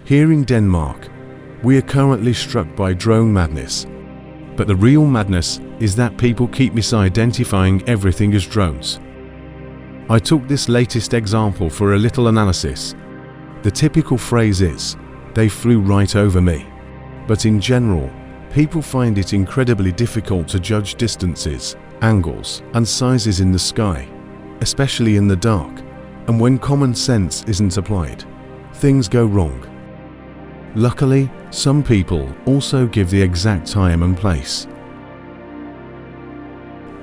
Here in Denmark, we are currently struck by drone madness. But the real madness is that people keep misidentifying everything as drones. I took this latest example for a little analysis. The typical phrase is, "They flew right over me." But in general, people find it incredibly difficult to judge distances, angles, and sizes in the sky, especially in the dark, and when common sense isn't applied, things go wrong. Luckily, some people also give the exact time and place.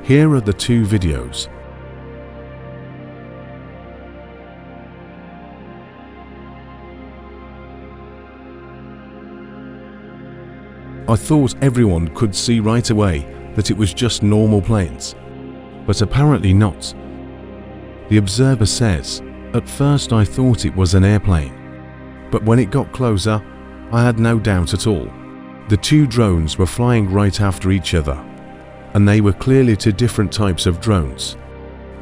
Here are the two videos. I thought everyone could see right away that it was just normal planes, but apparently not. The observer says, "At first I thought it was an airplane, but when it got closer, I had no doubt at all." The two drones were flying right after each other, and they were clearly two different types of drones.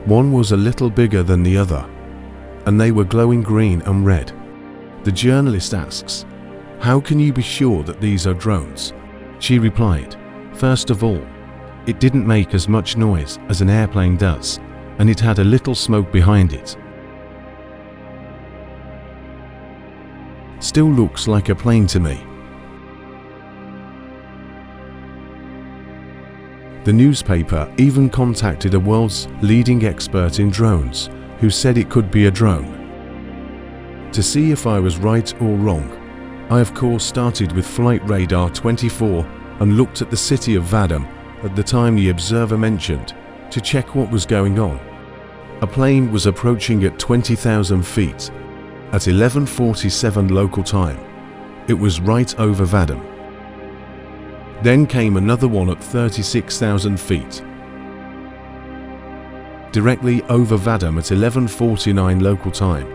One was a little bigger than the other, and they were glowing green and red. The journalist asks, "How can you be sure that these are drones?" She replied, "First of all, it didn't make as much noise as an airplane does, and it had a little smoke behind it. Still looks like a plane to me." The newspaper even contacted a world's leading expert in drones, who said it could be a drone. To see if I was right or wrong, I of course started with Flight Radar 24 and looked at the city of Vadum at the time the observer mentioned to check what was going on. A plane was approaching at 20,000 feet at 11:47 local time. It was right over Vadum. Then came another one at 36,000 feet, directly over Vadum at 11:49 local time.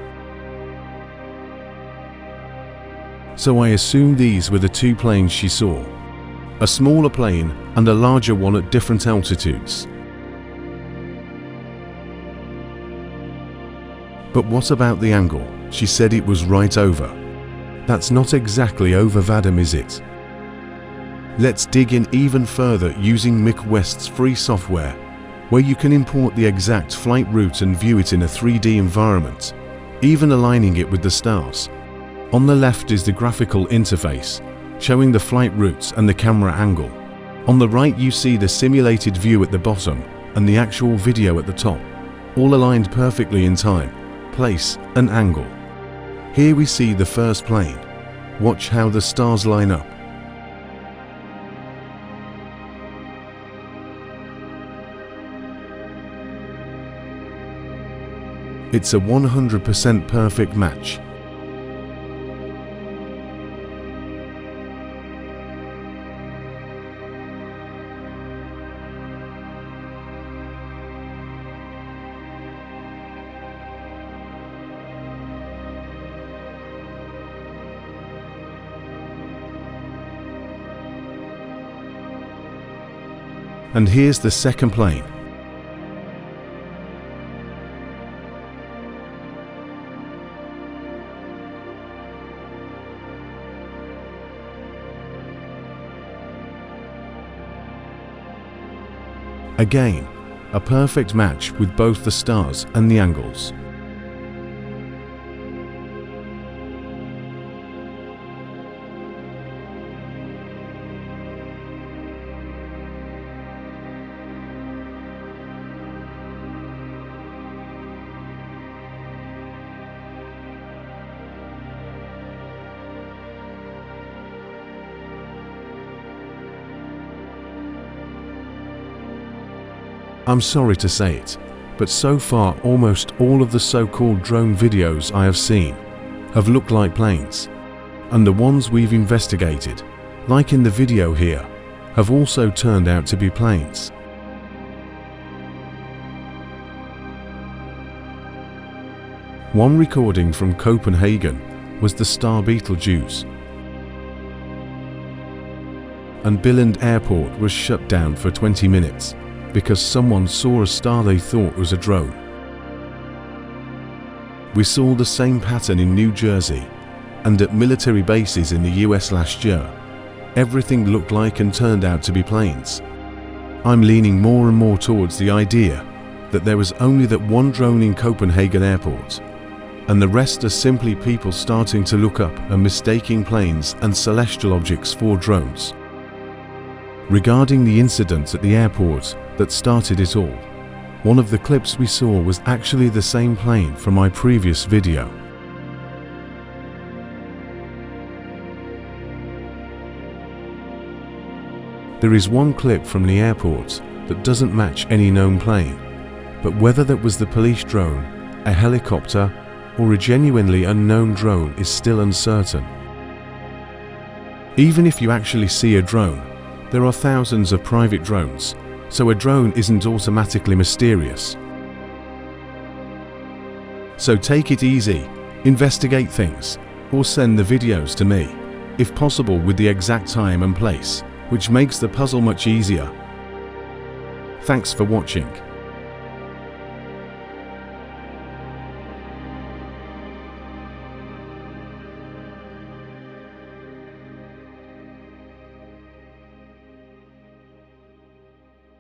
So I assumed these were the two planes she saw, a smaller plane and a larger one at different altitudes. But what about the angle? She said it was right over. That's not exactly over Vadum, is it? Let's dig in even further using MicWest's free software, where you can import the exact flight route and view it in a 3D environment, even aligning it with the stars. On the left is the graphical interface, showing the flight routes and the camera angle. On the right you see the simulated view at the bottom and the actual video at the top, all aligned perfectly in time, place and angle. Here we see the first plane. Watch how the stars line up. It's a 100% perfect match. And here's the second plane. Again, a perfect match with both the stars and the angles. I'm sorry to say it, but so far almost all of the so-called drone videos I have seen have looked like planes, and the ones we've investigated, like in the video here, have also turned out to be planes. One recording from Copenhagen was the star Betelgeuse, and Billund Airport was shut down for 20 minutes. Because someone saw a star they thought was a drone. We saw the same pattern in New Jersey, and at military bases in the US last year, everything looked like and turned out to be planes. I'm leaning more and more towards the idea that there was only that one drone in Copenhagen airport, and the rest are simply people starting to look up and mistaking planes and celestial objects for drones. Regarding the incident at the airport that started it all, one of the clips we saw was actually the same plane from my previous video. There is one clip from the airport that doesn't match any known plane, but whether that was the police drone, a helicopter, or a genuinely unknown drone is still uncertain. Even if you actually see a drone, there are thousands of private drones, so a drone isn't automatically mysterious. So take it easy, investigate things, or send the videos to me, if possible with the exact time and place, which makes the puzzle much easier. Thanks for watching.